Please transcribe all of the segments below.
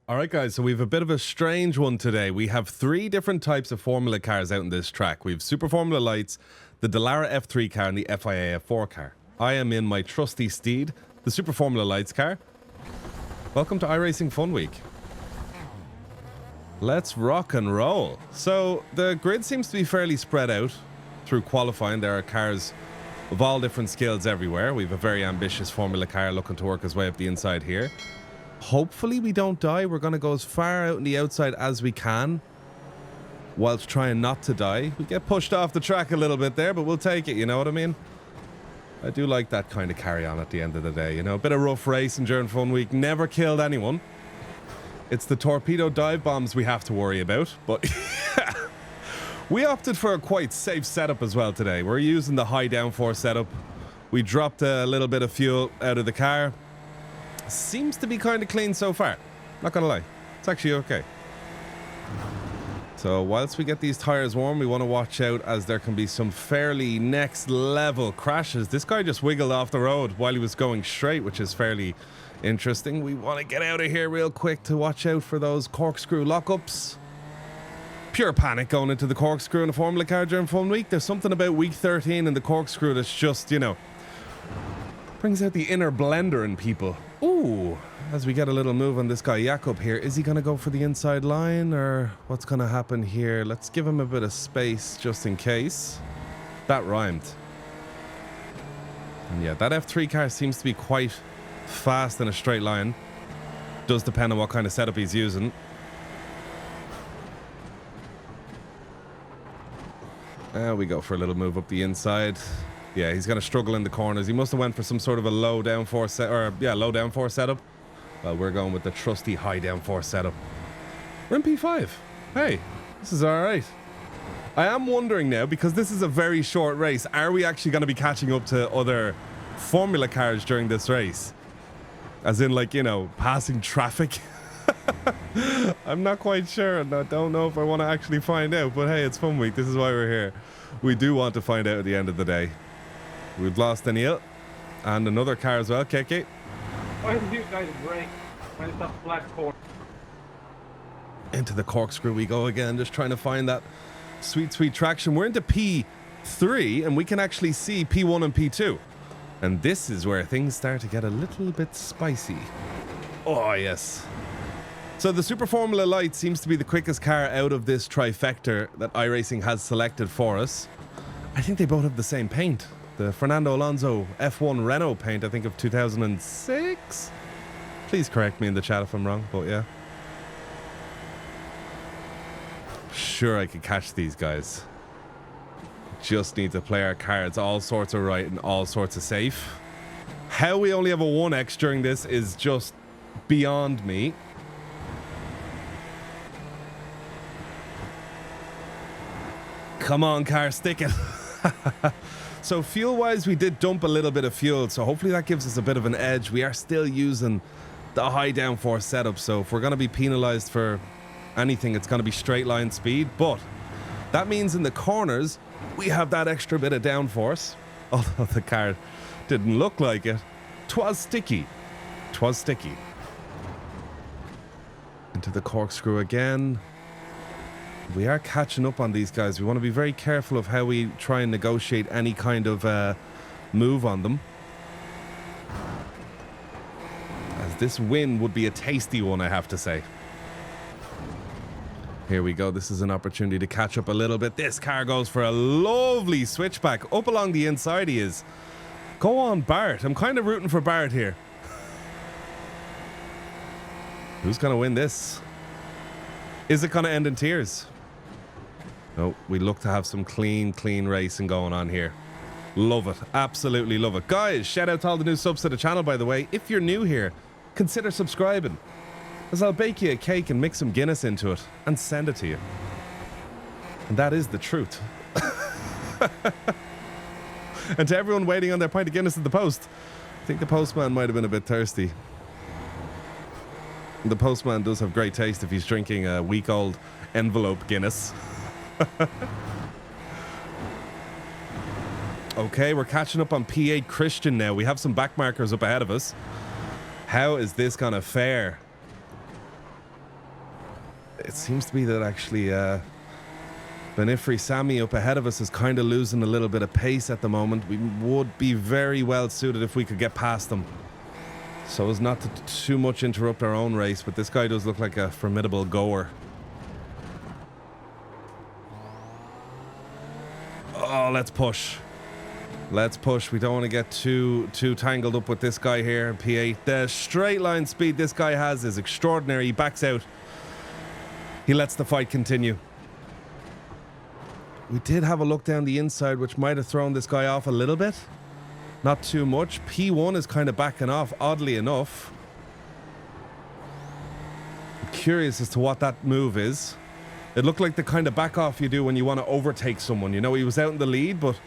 All right, guys, so we have a bit of a strange one today. We have three different types of Formula cars out in this track. We have Super Formula Lights, the Dallara F3 car, and the FIA F4 car. I am in my trusty steed, the Super Formula Lights car. Welcome to iRacing Fun Week. Let's rock and roll. So the grid seems to be fairly spread out through qualifying. There are cars of all different skills everywhere. We have a very ambitious Formula car looking to work his way up the inside here. Hopefully we don't die. We're going to go as far out in the outside as we can whilst trying not to die. We get pushed off the track a little bit there, but we'll take it, you know what I mean? I do like that kind of carry on at the end of the day, you know? A bit of rough racing during Fun Week. Never killed anyone. It's the torpedo dive bombs we have to worry about, but we opted for a quite safe setup as well today. We're using the high downforce setup. We dropped a little bit of fuel out of the car. Seems to be kind of clean so far. Not gonna lie. It's actually okay. So whilst we get these tires warm, we want to watch out as there can be some fairly next level crashes. This guy just wiggled off the road while he was going straight, which is fairly interesting. We want to get out of here real quick to watch out for those corkscrew lockups. Pure panic going into the corkscrew in a Formula car during Fun Week. There's something about week 13 in the corkscrew that's just, you know, brings out the inner blender in people. Ooh, as we get a little move on this guy Jakob here, is he going to go for the inside line or what's going to happen here? Let's give him a bit of space just in case. That rhymed. And yeah, that F3 car seems to be quite fast in a straight line. Does depend on what kind of setup he's using. We go for a little move up the inside. Yeah, he's going to struggle in the corners. He must have went for some sort of a low downforce setup. Well, we're going with the trusty high downforce setup. We're in P5. Hey, this is all right. I am wondering now, because this is a very short race, are we actually going to be catching up to other Formula cars during this race? As in, like, you know, passing traffic? I'm not quite sure, and I don't know if I want to actually find out, but hey, it's Fun Week. This is why we're here. We do want to find out at the end of the day. We've lost Anil and another car as well, KK. Why did you guys break when it's a flat corner? Into the corkscrew we go again, just trying to find that sweet traction. We're into P3 and we can actually see P1 and P2. And this is where things start to get a little bit spicy. Oh, yes. So the Super Formula Light seems to be the quickest car out of this trifecta that iRacing has selected for us. I think they both have the same paint. The Fernando Alonso F1 Renault paint, I think, of 2006? Please correct me in the chat if I'm wrong, but yeah. Sure, I could catch these guys. Just need to play our cards all sorts of right and all sorts of safe. How we only have a 1x during this is just beyond me. Come on, car, stick it. So fuel-wise, we did dump a little bit of fuel, so hopefully that gives us a bit of an edge. We are still using the high downforce setup, so if we're going to be penalized for anything, it's going to be straight line speed. But that means in the corners, we have that extra bit of downforce. Although the car didn't look like it. 'Twas sticky. 'Twas sticky. Into the corkscrew again. We are catching up on these guys. We want to be very careful of how we try and negotiate any kind of move on them. As this win would be a tasty one, I have to say. Here we go. This is an opportunity to catch up a little bit. This car goes for a lovely switchback. Up along the inside he is. Go on, Bart. I'm kind of rooting for Bart here. Who's going to win this? Is it going to end in tears? No, we look to have some clean racing going on here. Love it. Absolutely love it. Guys, shout out to all the new subs to the channel, by the way. If you're new here, consider subscribing, as I'll bake you a cake and mix some Guinness into it and send it to you. And that is the truth. And to everyone waiting on their pint of Guinness at the post, I think the postman might have been a bit thirsty. The postman does have great taste if he's drinking a week-old envelope Guinness. Okay, we're catching up on P8 Christian now. We have some backmarkers up ahead of us. How is this gonna fare? It seems to be that actually Benifrey Sammy up ahead of us is kind of losing a little bit of pace at the moment. We would be very well suited if we could get past them, so as not to too much interrupt our own race, but this guy does look like a formidable goer. Oh, let's push. Let's push. We don't want to get too tangled up with this guy here. P8. The straight line speed this guy has is extraordinary. He backs out. He lets the fight continue. We did have a look down the inside, which might have thrown this guy off a little bit. Not too much. P1 is kind of backing off, oddly enough. I'm curious as to what that move is. It looked like the kind of back off you do when you want to overtake someone. You know, he was out in the lead, but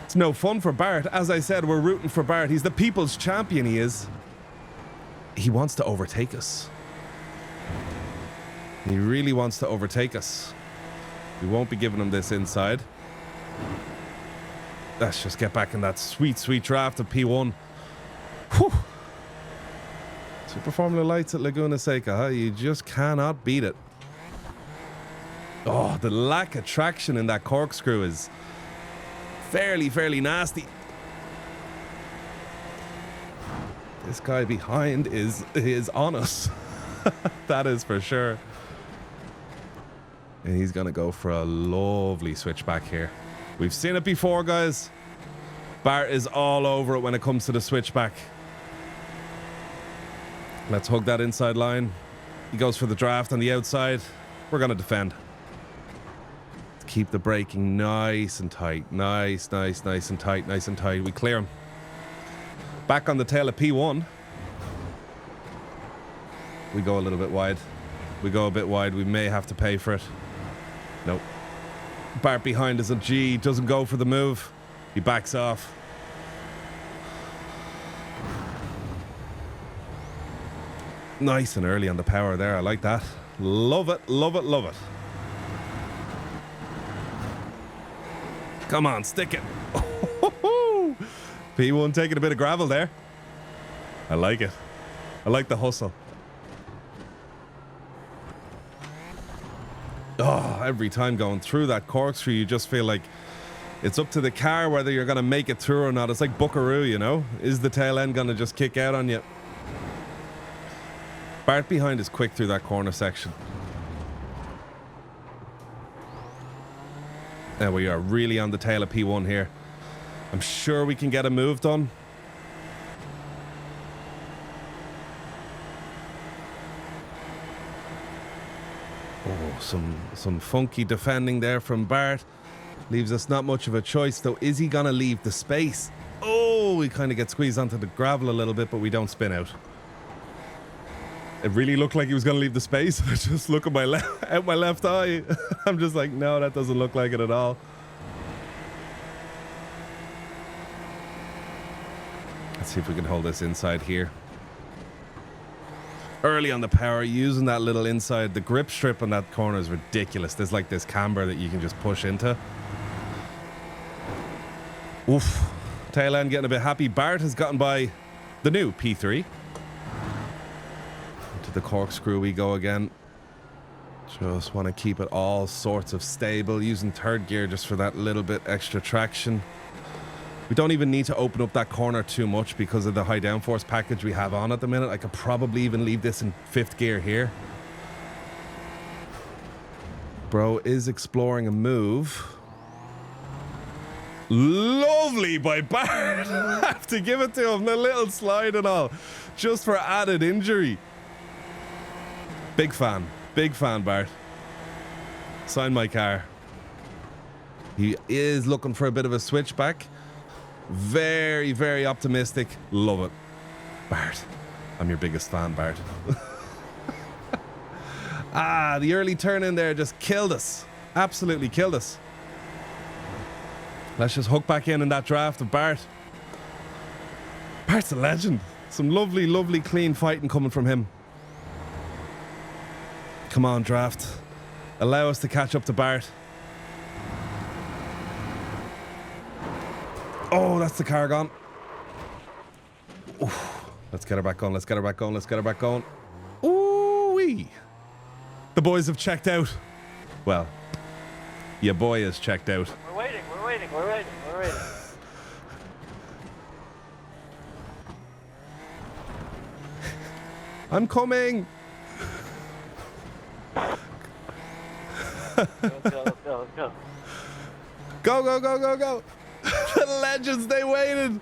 it's no fun for Bart. As I said, we're rooting for Bart. He's the people's champion, he is. He wants to overtake us. He really wants to overtake us. We won't be giving him this inside. Let's just get back in that sweet, sweet draft of P1. Whew. Super Formula Lights at Laguna Seca, huh? You just cannot beat it. Oh, the lack of traction in that corkscrew is fairly nasty. This guy behind is on us. That is for sure. And he's gonna go for a lovely switchback here. We've seen it before, guys. Bart is all over it when it comes to the switchback. Let's hug that inside line. He goes for the draft on the outside. We're gonna defend. Keep the braking nice and tight. Nice and tight. We clear him. Back on the tail of P1. We go a little bit wide. We go a bit wide. We may have to pay for it. Nope. Bart behind us at G. Doesn't go for the move. He backs off. Nice and early on the power there. I like that. Love it. Come on, stick it. P1 taking a bit of gravel there. I like it. I like the hustle. Oh, every time going through that corkscrew, you just feel like it's up to the car whether you're going to make it through or not. It's like Buckaroo, you know? Is the tail end going to just kick out on you? Bart behind is quick through that corner section. And we are really on the tail of P1 here. I'm sure we can get a move done. Oh, some funky defending there from Bart. Leaves us not much of a choice, though. Is he gonna leave the space? Oh, we kind of get squeezed onto the gravel a little bit, but we don't spin out. It really looked like he was gonna leave the space. I just look at my left eye. I'm just like, no, that doesn't look like it at all. Let's see if we can hold this inside here. Early on the power, using that little inside. The grip strip on that corner is ridiculous. There's like this camber that you can just push into. Oof. Tail end getting a bit happy. Bart has gotten by the new P3. To the corkscrew we go again. Just want to keep it all sorts of stable. Using third gear just for that little bit extra traction. We don't even need to open up that corner too much because of the high downforce package we have on at the minute. I could probably even leave this in fifth gear here. Bro is exploring a move. Lovely by Bart. I have to give it to him. The little slide and all. Just for added injury. Big fan, Bart. Sign my car. He is looking for a bit of a switchback. Very optimistic. Love it. Bart, I'm your biggest fan, Bart. The early turn in there just killed us. Absolutely killed us. Let's just hook back in that draft of Bart. Bart's a legend. Some lovely clean fighting coming from him. Come on, draft. Allow us to catch up to Bart. Oh, that's the car gone. Oof. Let's get her back on. Ooh-wee. The boys have checked out. Well, your boy has checked out. We're waiting. I'm coming. Let's go. Go. The legends, they waited.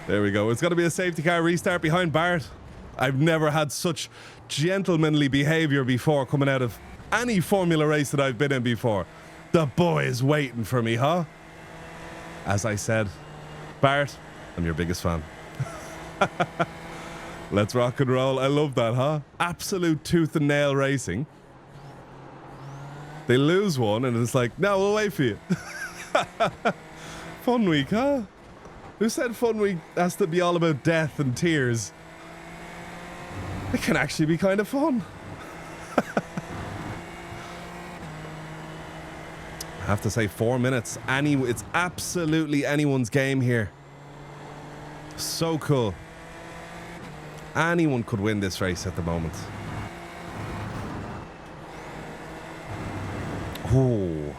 There we go. It's going to be a safety car restart behind Bart. I've never had such gentlemanly behavior before coming out of any Formula race that I've been in before. The boy is waiting for me, huh? As I said, Bart, I'm your biggest fan. Let's rock and roll. I love that, huh? Absolute tooth and nail racing. They lose one and it's like, no, we'll wait for you. Fun week, huh? Who said fun week has to be all about death and tears? It can actually be kind of fun. I have to say 4 minutes. It's absolutely anyone's game here. So cool. Anyone could win this race at the moment. Oh,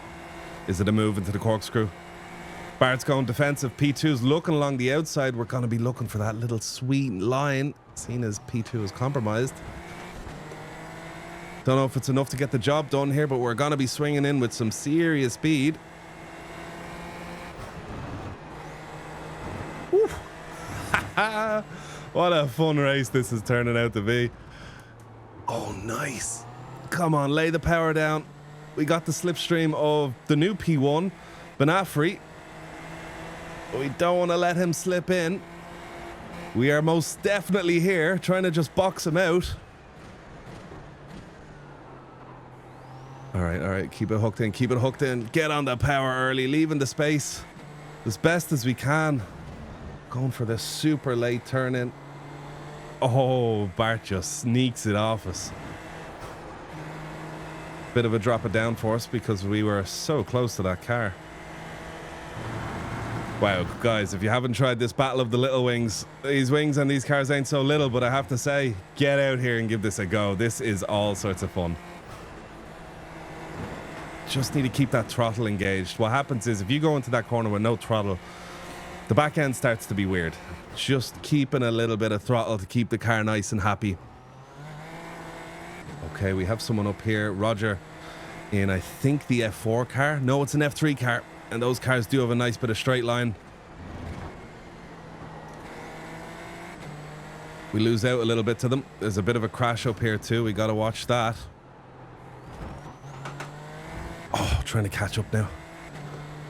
is it a move into the corkscrew? Bart's going defensive. P2's looking along the outside. We're going to be looking for that little sweet line, seen as P2 is compromised. Don't know if it's enough to get the job done here, but we're going to be swinging in with some serious speed. What a fun race this is turning out to be. Oh, nice. Come on, lay the power down. We got the slipstream of the new P1, Benafri. We don't want to let him slip in. We are most definitely here, trying to just box him out. All right. Keep it hooked in. Get on the power early, leaving the space as best as we can. Going for this super late turn in. Oh, Bart just sneaks it off us. Bit of a drop it down for us because we were so close to that car. Wow, guys, if you haven't tried this battle of the little wings, these wings and these cars ain't so little, but I have to say, get out here and give this a go. This is all sorts of fun. Just need to keep that throttle engaged. What happens is if you go into that corner with no throttle, the back end starts to be weird. Just keeping a little bit of throttle to keep the car nice and happy. Okay, we have someone up here, Roger, in I think the F4 car. No, it's an F3 car, and those cars do have a nice bit of straight line. We lose out a little bit to them. There's a bit of a crash up here too. We got to watch that. Oh, trying to catch up now.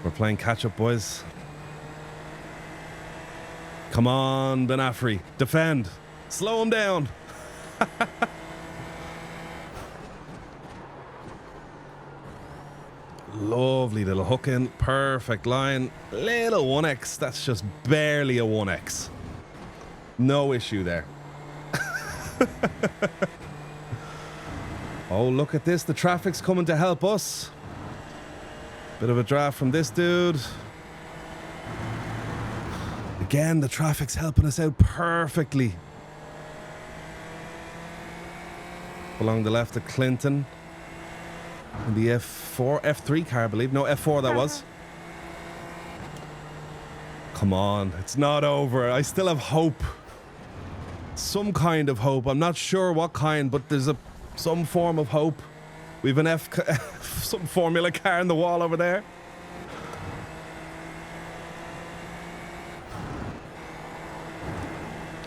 We're playing catch up, boys. Come on, Benafri. Defend. Slow him down. Lovely little hook in. Perfect line. Little 1x. That's just barely a 1x. No issue there. Oh, look at this. The traffic's coming to help us. Bit of a draft from this dude. Again, the traffic's helping us out perfectly. Along the left of Clinton. And the F3 car, I believe. No, F4 that was. Come on. It's not over. I still have hope. Some kind of hope. I'm not sure what kind, but there's some form of hope. We've an some Formula car in the wall over there.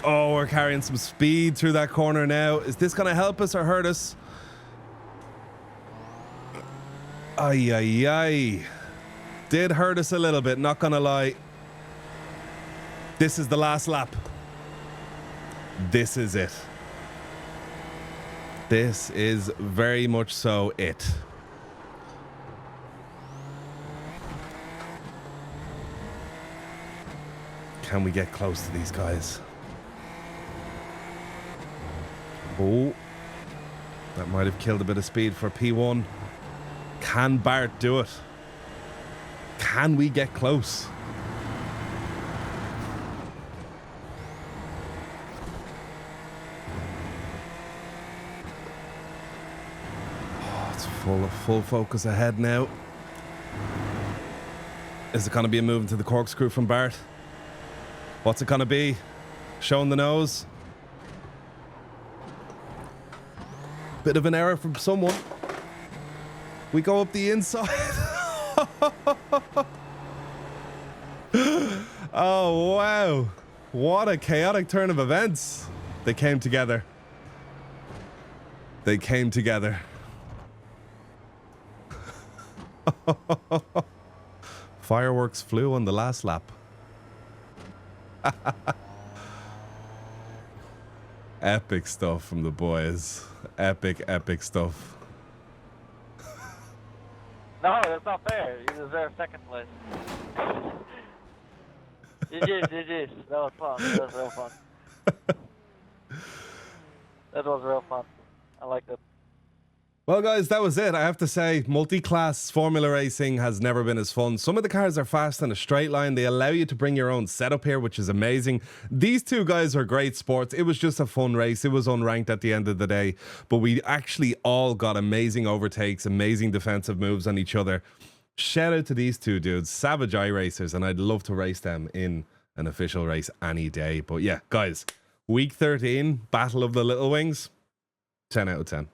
Oh, we're carrying some speed through that corner now. Is this going to help us or hurt us? Ay. Did hurt us a little bit, not going to lie. This is the last lap. This is it. This is very much so it. Can we get close to these guys? Oh, that might have killed a bit of speed for P1. Can Bart do it? Can we get close? Full focus ahead now. Is it going to be a move into the corkscrew from Bart? What's it going to be? Showing the nose. Bit of an error from someone. We go up the inside. Oh, wow. What a chaotic turn of events. They came together. They came together. Fireworks flew on the last lap. Epic stuff from the boys. Epic stuff. No, that's not fair. You deserve second place. GG's. That was fun. That was real fun. That was real fun. I liked it. Well, guys, that was it. I have to say, multi-class Formula Racing has never been as fun. Some of the cars are fast in a straight line. They allow you to bring your own setup here, which is amazing. These two guys are great sports. It was just a fun race. It was unranked at the end of the day. But we actually all got amazing overtakes, amazing defensive moves on each other. Shout out to these two dudes, savage iRacers, and I'd love to race them in an official race any day. But yeah, guys, week 13, Battle of the Little Wings, 10 out of 10.